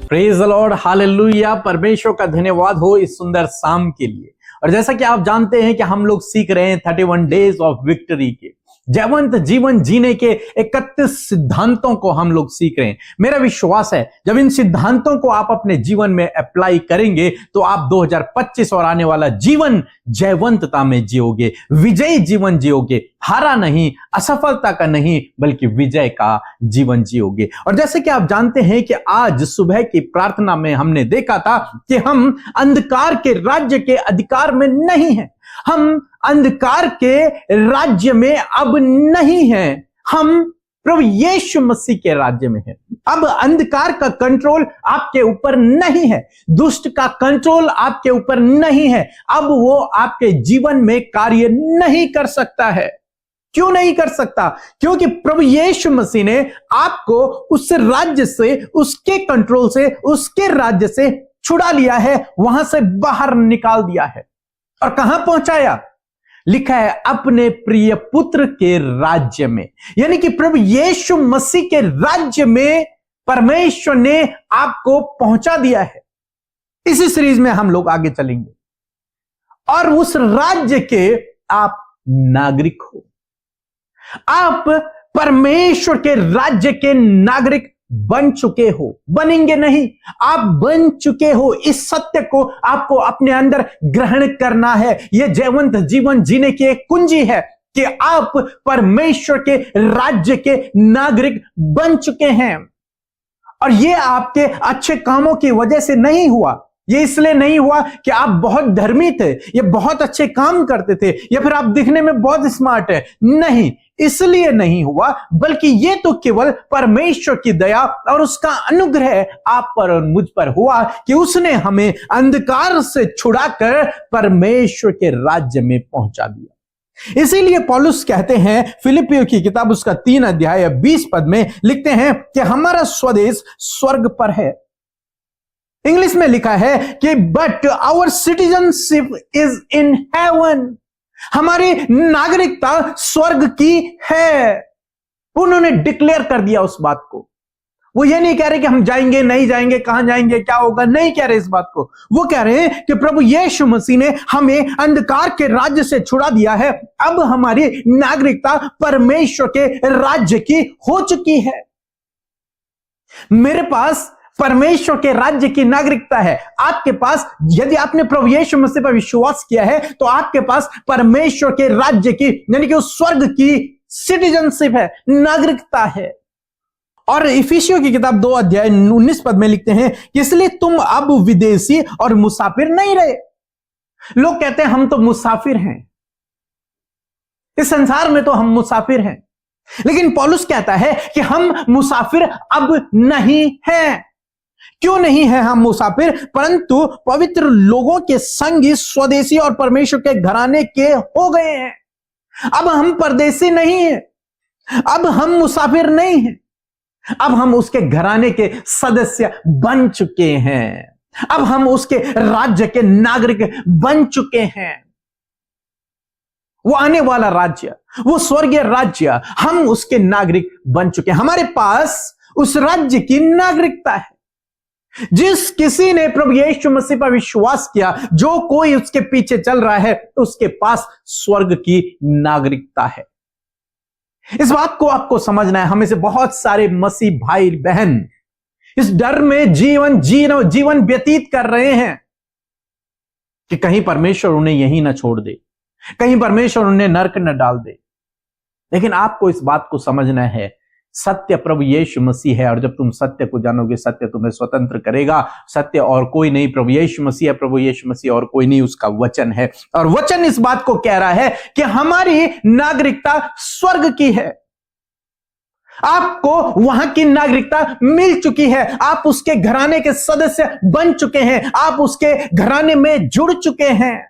Praise the Lord, hallelujah. परमेश्वर का धन्यवाद हो इस सुंदर शाम के लिए। और जैसा कि आप जानते हैं कि हम लोग सीख रहे हैं 31 डेज ऑफ विक्ट्री के जयवंत जीवन जीने के 31 सिद्धांतों को हम लोग सीख रहे हैं। मेरा विश्वास है जब इन सिद्धांतों को आप अपने जीवन में अप्लाई करेंगे तो आप 2025 और आने वाला जीवन जयवंतता में जियोगे, विजयी जीवन जियोगे, हारा नहीं, असफलता का नहीं, बल्कि विजय का जीवन जियोगे। और जैसे कि आप जानते हैं कि आज सुबह की प्रार्थना में हमने देखा था कि हम अंधकार के राज्य के अधिकार में नहीं हैं, हम अंधकार के राज्य में अब नहीं हैं, हम प्रभु यीशु मसीह के राज्य में हैं। अब अंधकार का कंट्रोल आपके ऊपर नहीं है, दुष्ट का कंट्रोल आपके ऊपर नहीं है, अब वो आपके जीवन में कार्य नहीं कर सकता है। क्यों नहीं कर सकता? क्योंकि प्रभु यीशु मसीह ने आपको उस राज्य से, उसके कंट्रोल से, उसके राज्य से छुड़ा लिया है, वहां से बाहर निकाल दिया है। और कहां पहुंचाया? लिखा है अपने प्रिय पुत्र के राज्य में, यानी कि प्रभु यीशु मसीह के राज्य में परमेश्वर ने आपको पहुंचा दिया है। इसी सीरीज में हम लोग आगे चलेंगे और उस राज्य के आप नागरिक हो। आप परमेश्वर के राज्य के नागरिक बन चुके हो, बनेंगे नहीं, आप बन चुके हो। इस सत्य को आपको अपने अंदर ग्रहण करना है। यह जयवंत जीवन जीने की एक कुंजी है कि आप परमेश्वर के राज्य के नागरिक बन चुके हैं। और यह आपके अच्छे कामों की वजह से नहीं हुआ, ये इसलिए नहीं हुआ कि आप बहुत धर्मी थे, ये बहुत अच्छे काम करते थे, या फिर आप दिखने में बहुत स्मार्ट है, नहीं, इसलिए नहीं हुआ, बल्कि ये तो केवल परमेश्वर की दया और उसका अनुग्रह आप पर और मुझ पर हुआ कि उसने हमें अंधकार से छुड़ाकर परमेश्वर के राज्य में पहुंचा दिया। इसीलिए पौलुस कहते हैं फिलिपियों की किताब उसका 3 अध्याय 20 पद में लिखते हैं कि हमारा स्वदेश स्वर्ग पर है। इंग्लिश में लिखा है कि but our citizenship is in heaven, हमारी नागरिकता स्वर्ग की है। उन्होंने डिक्लेयर कर दिया उस बात को। वो ये नहीं कह रहे कि हम जाएंगे नहीं जाएंगे, कहां जाएंगे, क्या होगा, नहीं कह रहे इस बात को। वो कह रहे हैं कि प्रभु यीशु मसीह ने हमें अंधकार के राज्य से छुड़ा दिया है, अब हमारी नागरिकता परमेश्वर के राज्य की हो चुकी है। मेरे पास परमेश्वर के राज्य की नागरिकता है, आपके पास, यदि आपने प्रभु यीशु मसीह पर विश्वास किया है तो आपके पास परमेश्वर के राज्य की, यानी कि उस स्वर्ग की सिटीजनशिप है, नागरिकता है। और इफिसियों की किताब 2 अध्याय 19 पद में लिखते हैं कि इसलिए तुम अब विदेशी और मुसाफिर नहीं रहे। लोग कहते हैं हम तो मुसाफिर हैं, इस संसार में तो हम मुसाफिर हैं, लेकिन पौलुस कहता है कि हम मुसाफिर अब नहीं हैं। क्यों नहीं है हम मुसाफिर? परंतु पवित्र लोगों के संगी, स्वदेशी और परमेश्वर के घराने के हो गए हैं। अब हम परदेशी नहीं हैं, अब हम मुसाफिर नहीं हैं, अब हम उसके घराने के सदस्य बन चुके हैं, अब हम उसके राज्य के नागरिक बन चुके हैं। वो आने वाला राज्य, वो स्वर्गीय राज्य, हम उसके नागरिक बन चुके हैं। हमारे पास उस राज्य की नागरिकता है। जिस किसी ने प्रभु यीशु मसीह पर विश्वास किया, जो कोई उसके पीछे चल रहा है, उसके पास स्वर्ग की नागरिकता है। इस बात को आपको समझना है। हमें से बहुत सारे मसीह भाई बहन इस डर में जीवन व्यतीत कर रहे हैं कि कहीं परमेश्वर उन्हें यहीं ना छोड़ दे, कहीं परमेश्वर उन्हें नरक न डाल दे। लेकिन आपको इस बात को समझना है, सत्य प्रभु यीशु मसीह है, और जब तुम सत्य को जानोगे, सत्य तुम्हें स्वतंत्र करेगा। सत्य और कोई नहीं, प्रभु यीशु मसीह है, प्रभु यीशु मसीह और कोई नहीं, उसका वचन है। और वचन इस बात को कह रहा है कि हमारी नागरिकता स्वर्ग की है। आपको वहां की नागरिकता मिल चुकी है, आप उसके घराने के सदस्य बन चुके हैं, आप उसके घराने में जुड़ चुके हैं।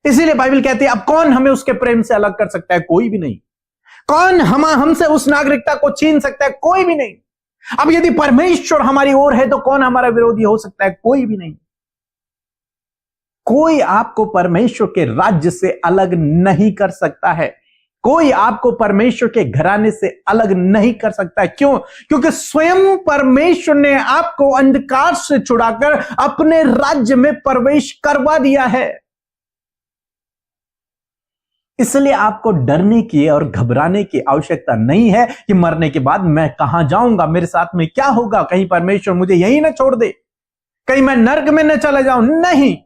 इसीलिए बाइबल कहती है अब कौन हमें उसके प्रेम से अलग कर सकता है? कोई भी नहीं। कौन हमसे उस नागरिकता को छीन सकता है? कोई भी नहीं। अब यदि परमेश्वर हमारी ओर है तो कौन हमारा विरोधी हो सकता है? कोई भी नहीं। कोई आपको परमेश्वर के राज्य से अलग नहीं कर सकता है। कोई आपको परमेश्वर के घराने से अलग नहीं कर सकता है। क्यों? क्योंकि स्वयं परमेश्वर ने आपको अंधकार से छुड़ाकर अपने राज्य में प्रवेश करवा दिया है। इसलिए आपको डरने की और घबराने की आवश्यकता नहीं है कि मरने के बाद मैं कहां जाऊंगा, मेरे साथ में क्या होगा, कहीं परमेश्वर मुझे यहीं ना छोड़ दे, कहीं मैं नर्क में न चला जाऊं। नहीं,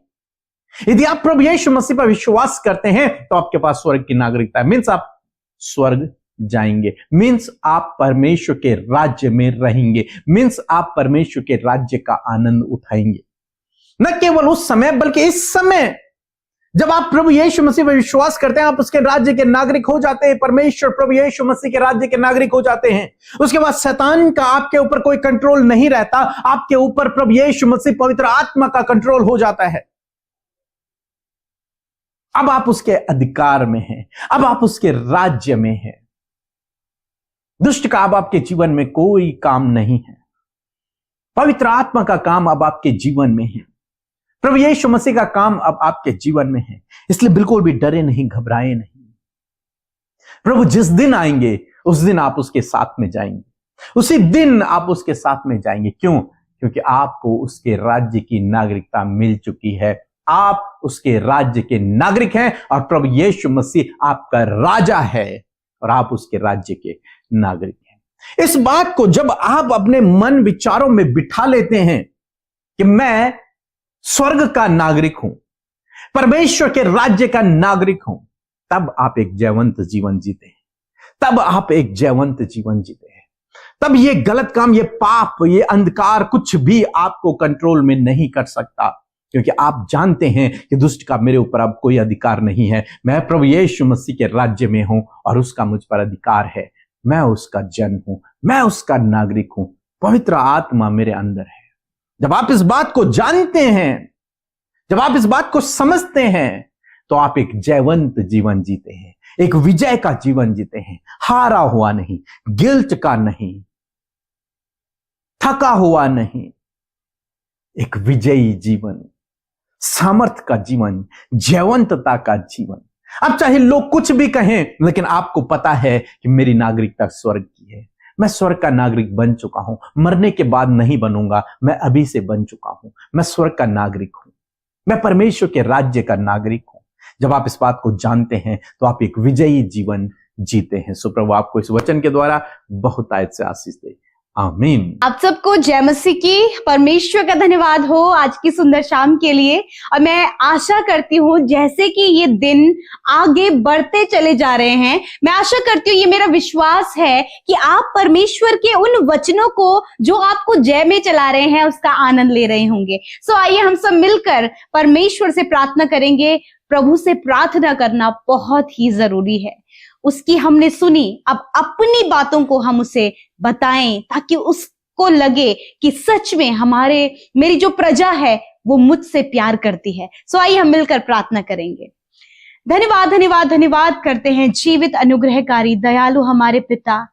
यदि आप प्रभु यीशु मसीह पर विश्वास करते हैं तो आपके पास स्वर्ग की नागरिकता है। मीन्स आप स्वर्ग जाएंगे, मीन्स आप परमेश्वर के राज्य में रहेंगे, मीन्स आप परमेश्वर के राज्य का आनंद उठाएंगे। न केवल उस समय बल्कि इस समय जब आप प्रभु यीशु मसीह पर विश्वास करते हैं, आप उसके राज्य के नागरिक हो जाते हैं। परमेश्वर प्रभु यीशु मसीह के राज्य के नागरिक हो जाते हैं। उसके बाद शैतान का आपके ऊपर कोई कंट्रोल नहीं रहता। आपके ऊपर प्रभु यीशु मसीह पवित्र आत्मा का कंट्रोल हो जाता है। अब आप उसके अधिकार में हैं, अब आप उसके राज्य में हैं। दुष्ट का अब आपके जीवन में कोई काम नहीं है। पवित्र आत्मा का काम अब आपके जीवन में है। प्रभु यीशु मसीह का काम अब आपके जीवन में है। इसलिए बिल्कुल भी डरे नहीं, घबराए नहीं। प्रभु जिस दिन आएंगे उस दिन आप उसके साथ में जाएंगे, उसी दिन आप उसके साथ में जाएंगे। क्यों? क्योंकि आपको उसके राज्य की नागरिकता मिल चुकी है। आप उसके राज्य के नागरिक हैं और प्रभु यीशु मसीह आपका राजा है और आप उसके राज्य के नागरिक हैं। इस बात को जब आप अपने मन विचारों में बिठा लेते हैं कि मैं स्वर्ग का नागरिक हूं, परमेश्वर के राज्य का नागरिक हूं, तब आप एक जयवंत जीवन जीते हैं। तब आप एक जयवंत जीवन जीते हैं। तब ये गलत काम, ये पाप, ये अंधकार कुछ भी आपको कंट्रोल में नहीं कर सकता, क्योंकि आप जानते हैं कि दुष्ट का मेरे ऊपर अब कोई अधिकार नहीं है। मैं प्रभु यीशु मसीह के राज्य में हूं और उसका मुझ पर अधिकार है। मैं उसका जन हूं, मैं उसका नागरिक हूं। पवित्र आत्मा मेरे अंदर है। जब आप इस बात को जानते हैं, जब आप इस बात को समझते हैं, तो आप एक जयवंत जीवन जीते हैं, एक विजय का जीवन जीते हैं। हारा हुआ नहीं, गिल्ट का नहीं, थका हुआ नहीं, एक विजयी जीवन, सामर्थ का जीवन, जयवंतता का जीवन। अब चाहे लोग कुछ भी कहें, लेकिन आपको पता है कि मेरी नागरिकता स्वर्ग की है। मैं स्वर्ग का नागरिक बन चुका हूं। मरने के बाद नहीं बनूंगा, मैं अभी से बन चुका हूं। मैं स्वर्ग का नागरिक हूं, मैं परमेश्वर के राज्य का नागरिक हूं। जब आप इस बात को जानते हैं तो आप एक विजयी जीवन जीते हैं। सो प्रभु आपको इस वचन के द्वारा बहुत आयत से आशीष दे। आमीन। आप सबको जय मसीह की। परमेश्वर का धन्यवाद हो आज की सुंदर शाम के लिए। और मैं आशा करती हूँ जैसे कि ये दिन आगे बढ़ते चले जा रहे हैं, मैं आशा करती हूँ, ये मेरा विश्वास है कि आप परमेश्वर के उन वचनों को जो आपको जय में चला रहे हैं उसका आनंद ले रहे होंगे। सो आइए हम सब मिलकर परमेश्वर से प्रार्थना करेंगे। प्रभु से प्रार्थना करना बहुत ही जरूरी है। उसकी हमने सुनी, अब अपनी बातों को हम उसे बताएं ताकि उसको लगे कि सच में मेरी जो प्रजा है वो मुझसे प्यार करती है। सो आइए हम मिलकर प्रार्थना करेंगे। धन्यवाद धन्यवाद धन्यवाद करते हैं जीवित अनुग्रहकारी दयालु हमारे पिता।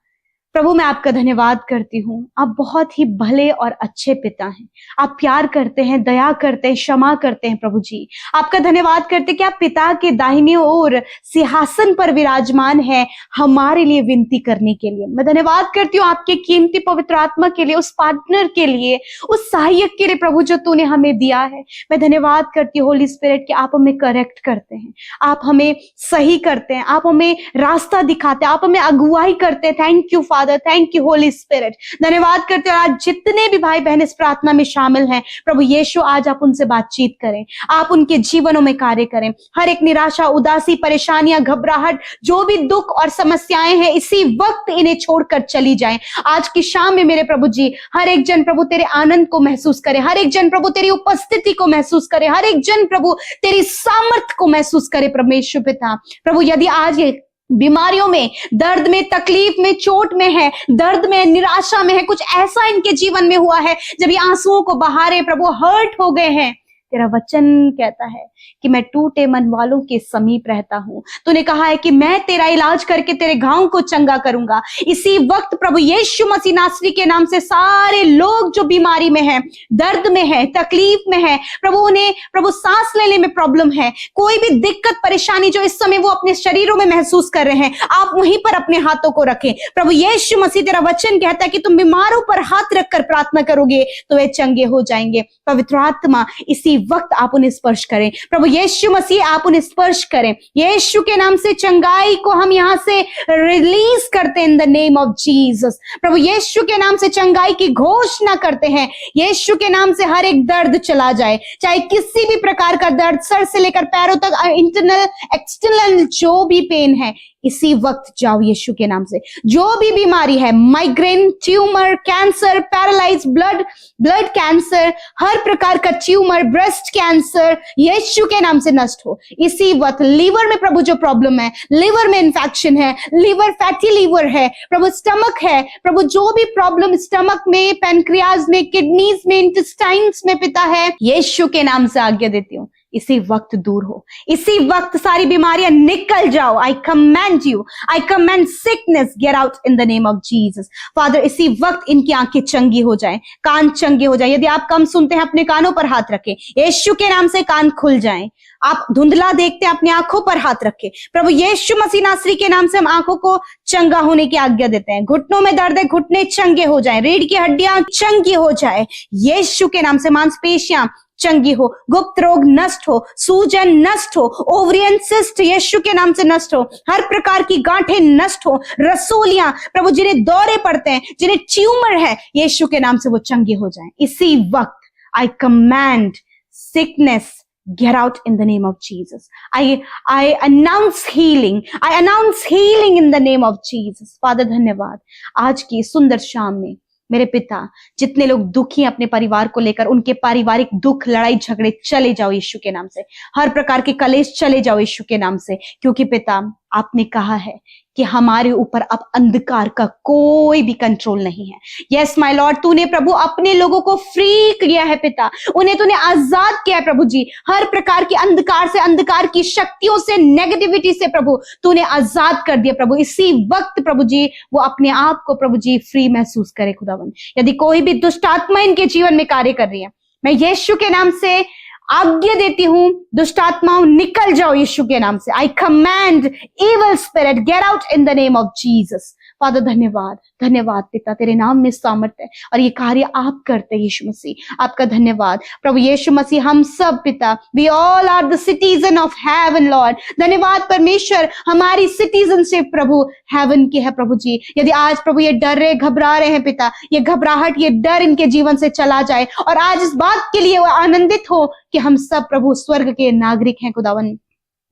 प्रभु मैं आपका धन्यवाद करती हूँ। आप बहुत ही भले और अच्छे पिता हैं। आप प्यार करते हैं, दया करते हैं, क्षमा करते हैं। प्रभु जी आपका धन्यवाद करते कि आप पिता के दाहिनी ओर सिंहासन पर विराजमान है हमारे लिए विनती करने के लिए। मैं धन्यवाद करती हूँ आपके कीमती पवित्र आत्मा के लिए, उस पार्टनर के लिए, उस सहायक के लिए प्रभु जो तूने हमें दिया है। मैं धन्यवाद करती हूँ होली स्पिरिट कि आप हमें करेक्ट करते हैं, आप हमें सही करते हैं, आप हमें रास्ता दिखाते हैं, आप हमें अगुवाई करते हैं। Thank you father, thank you Holi spirit. धन्यवाद करते हैं। आज जितने भी भाई बहन इस प्रार्थना में शामिल हैं प्रभु यीशु आज आप उनसे बातचीत करें, आप उनके जीवनों में कार्य करें। हर एक निराशा, उदासी, परेशानियां, घबराहट, जो भी दुख और समस्याएं हैं इसी वक्त इन्हें छोड़कर चली जाएं। आज की शाम में मेरे प्रभु जी हर एक जन प्रभु तेरे आनंद को महसूस करे, हर एक जन प्रभु तेरी उपस्थिति को महसूस करे, हर एक जन प्रभु तेरी सामर्थ को महसूस करे। परमेश्वर पिता प्रभु यदि आज ये बीमारियों में, दर्द में, तकलीफ में, चोट में है, दर्द में, निराशा में है, कुछ ऐसा इनके जीवन में हुआ है जब ये आंसुओं को बहा रहे प्रभु, हर्ट हो गए हैं, तेरा वचन कहता है कि मैं टूटे मन वालों के समीप रहता हूं। तूने कहा है कि मैं तेरा इलाज करके तेरे घाव को चंगा करूंगा। इसी वक्त प्रभु यीशु मसीह नासरी के नाम से सारे लोग जो बीमारी में हैं, दर्द में है, तकलीफ में है, प्रभु उन्हें प्रभु सांस लेने में प्रॉब्लम है, कोई भी दिक्कत परेशानी जो इस समय वो अपने शरीरों में महसूस कर रहे हैं, आप वहीं पर अपने हाथों को रखें। प्रभु यीशु मसीह तेरा वचन कहता है कि तुम बीमारों पर हाथ रखकर प्रार्थना करोगे तो वे चंगे हो जाएंगे। पवित्र आत्मा इसी वक्त आप उन्हें स्पर्श करें। प्रभु यीशु मसीह आप उन्हें स्पर्श करें। यीशु के नाम से चंगाई को हम यहां से रिलीज करते हैं in the name of Jesus. प्रभु यीशु के नाम से चंगाई की घोषणा करते हैं। यीशु के नाम से हर एक दर्द चला जाए, चाहे किसी भी प्रकार का दर्द, सर से लेकर पैरों तक, इंटरनल एक्सटर्नल जो भी पेन है, इसी वक्त जाओ यीशु के नाम से। जो भी बीमारी है, migraine, tumour, cancer, paralyse, blood cancer, हर प्रकार का ट्यूमर, ब्रेस्ट कैंसर, यीशु के नाम से नष्ट हो। इसी वक्त लीवर में प्रभु जो प्रॉब्लम है, लीवर में इंफेक्शन है, लीवर फैटी लीवर है, प्रभु स्टमक है, प्रभु जो भी प्रॉब्लम स्टमक में, पैनक्रियाज में, किडनीज में, इंटेस्टाइन्स में पिता है, यीशु के नाम से आज्ञा देती हूँ, इसी वक्त दूर हो। इसी वक्त सारी बीमारियां निकल जाओ। आई command you, I command sickness get out in the name of Jesus. Father इसी वक्त इनकी आंखें चंगी हो जाएं, कान चंगे हो जाएं। यदि आप कम सुनते हैं अपने कानों पर हाथ रखें, यीशु के नाम से कान खुल जाएं। आप धुंधला देखते हैं, अपनी आंखों पर हाथ रखें। प्रभु यीशु मसीह नासरी के नाम से हम आंखों को चंगा होने की आज्ञा देते हैं। घुटनों में दर्द है, घुटने चंगे हो जाएं, रीढ़ की हड्डियां चंगी हो जाए यीशु के नाम से। मांसपेशियां चंगी हो, गुप्त रोग नष्ट हो, सूजन नष्ट हो, ओवरियन सिस्ट यीशु के नाम से नष्ट हो, हर प्रकार की गांठें नष्ट हो, रसोलियां प्रभु जिन्हें दौरे पड़ते हैं, जिन्हें ट्यूमर है, यीशु के नाम से वो चंगे हो जाएं। इसी वक्त आई command sickness get out in the name of Jesus. I announce healing. I announce healing in the name of Jesus. Father धन्यवाद आज की सुंदर शाम में मेरे पिता, जितने लोग दुखी हैं अपने परिवार को लेकर, उनके पारिवारिक दुख, लड़ाई झगड़े चले जाओ यीशु के नाम से। हर प्रकार के कलेश चले जाओ यीशु के नाम से, क्योंकि पिता आपने कहा है कि हमारे ऊपर अब अंधकार का कोई भी कंट्रोल नहीं है। यस माय लॉर्ड, तूने प्रभु अपने लोगों को फ्री किया है पिता, उन्हें तूने आजाद किया है प्रभु जी। हर प्रकार के अंधकार से, अंधकार की शक्तियों से, नेगेटिविटी से प्रभु तूने आजाद कर दिया प्रभु। इसी वक्त प्रभु जी वो अपने आप को प्रभु जी फ्री महसूस करे खुदावन। यदि कोई भी दुष्ट आत्मा इनके जीवन में कार्य कर रही है, मैं यीशु के नाम से आज्ञा देती हूं, दुष्ट आत्माओं निकल जाओ यीशु के नाम से। आई command evil spirit get out in the name of Jesus. Father धन्यवाद, धन्यवाद पिता, तेरे नाम में सामर्थ्य है और ये कार्य आप करते हैं यीशु मसीह। आपका धन्यवाद प्रभु यीशु मसीह। हम सब पिता, we all are the citizen of heaven lord. धन्यवाद परमेश्वर, हमारी सिटीजनशिप प्रभु हेवन की है प्रभु जी। यदि आज प्रभु ये डर रहे, घबरा रहे हैं पिता, ये घबराहट, ये डर इनके जीवन से चला जाए और आज इस बात के लिए वो आनंदित हो कि हम सब प्रभु स्वर्ग के नागरिक हैं खुदावन।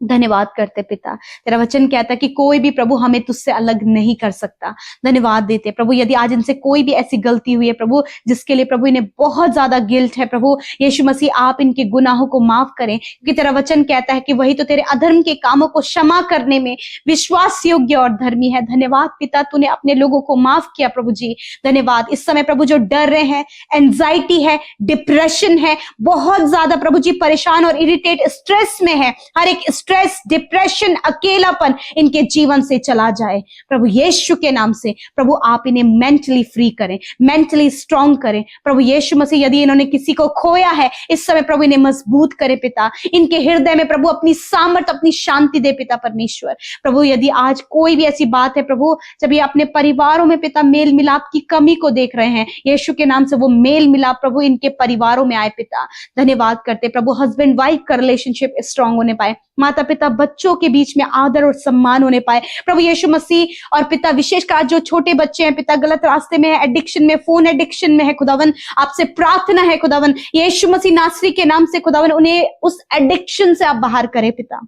धन्यवाद करते पिता, तेरा वचन कहता है कि कोई भी प्रभु हमें तुझसे अलग नहीं कर सकता। धन्यवाद देते प्रभु, यदि आज इनसे कोई भी ऐसी गलती हुई है प्रभु जिसके लिए प्रभु इन्हें बहुत ज्यादा गिल्ट है, प्रभु यीशु मसीह आप इनके गुनाहों को माफ करें, क्योंकि तेरा वचन कहता है कि वही तो तेरे अधर्म के कामों को क्षमा करने में विश्वास योग्य और धर्मी है। धन्यवाद पिता, तूने अपने लोगों को माफ किया प्रभु जी। धन्यवाद इस समय प्रभु जो डर रहे हैं, एंजाइटी है, डिप्रेशन है, बहुत ज्यादा प्रभु जी परेशान और इरिटेट, स्ट्रेस में है, हर एक स्ट्रेस, डिप्रेशन, अकेलापन इनके जीवन से चला जाए प्रभु यीशु के नाम से। प्रभु आप इन्हें मेंटली फ्री करें, मेंटली स्ट्रांग करें प्रभु यीशु मसीह। यदि इन्होंने किसी को खोया है इस समय प्रभु इन्हें मजबूत करे पिता, इनके हृदय में प्रभु अपनी सामर्थ, अपनी शांति दे पिता परमेश्वर। प्रभु यदि आज कोई भी ऐसी बात है प्रभु, जब ये अपने परिवारों में पिता मेल मिलाप की कमी को देख रहे हैं, यीशु के नाम से वो मेल मिलाप प्रभु इनके परिवारों में आए पिता। धन्यवाद करते प्रभु, हस्बैंड वाइफ का रिलेशनशिप स्ट्रांग होने पाए, माता पिता बच्चों के बीच में आदर और सम्मान होने पाए प्रभु यीशु मसीह। और पिता विशेषकर जो छोटे बच्चे हैं पिता, गलत रास्ते में है, एडिक्शन में, फोन एडिक्शन में है खुदावन, आपसे प्रार्थना है खुदावन यीशु मसीह नासरी के नाम से खुदावन, उन्हें उस एडिक्शन से आप बाहर करें पिता।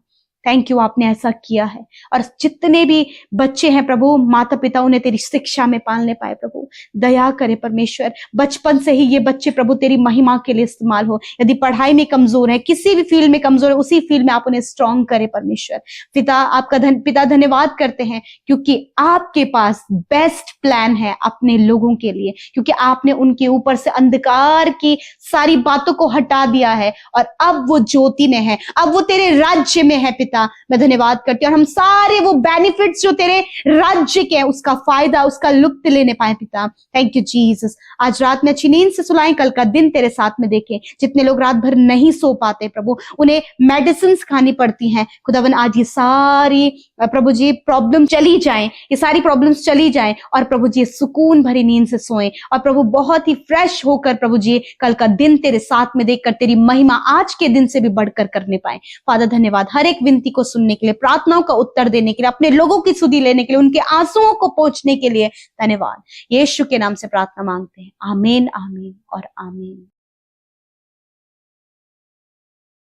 थैंक यू, आपने ऐसा किया है। और जितने भी बच्चे हैं प्रभु, माता पिता उन्हें तेरी शिक्षा में पालने पाए प्रभु, दया करे परमेश्वर। बचपन से ही ये बच्चे प्रभु तेरी महिमा के लिए इस्तेमाल हो। यदि पढ़ाई में कमजोर है, किसी भी फील्ड में कमजोर है, उसी फील्ड में आप उन्हें स्ट्रांग करे परमेश्वर। पिता आपका पिता धन्यवाद करते हैं क्योंकि आपके पास बेस्ट प्लान है अपने लोगों के लिए, क्योंकि आपने उनके ऊपर से अंधकार की सारी बातों को हटा दिया है और अब वो ज्योति में है, अब वो तेरे राज्य में है। पिता मैं धन्यवाद करती हूँ और हम सारे वो बेनिफिट्स जो तेरे राज्य के हैं उसका फायदा, उसका लुत्फ लेने पाए पिता। Thank you Jesus. आज रात में अच्छी नींद से सुलाएं, कल का दिन तेरे साथ में देखें। जितने लोग रात भर नहीं सो पाते प्रभु, उन्हें मेडिसिन खानी पड़ती हैं, खुदावन आज ये सारी प्रभु जी प्रॉब्लम चली जाएं, ये सारी प्रॉब्लम्स चली जाएं और प्रभु जी सुकून भरी नींद से सोएं और प्रभु बहुत ही फ्रेश होकर प्रभु जी कल का दिन तेरे साथ में देखकर तेरी महिमा आज के दिन से भी बढ़कर करने पाए। फादर धन्यवाद हर एक विनती को सुनने के लिए, प्रार्थनाओं का उत्तर देने के लिए, अपने लोगों की सुधि लेने के लिए, उनके आंसुओं को पोंछने के लिए धन्यवाद। यीशु के नाम से प्रार्थना मांगते हैं, आमीन आमीन और आमीन।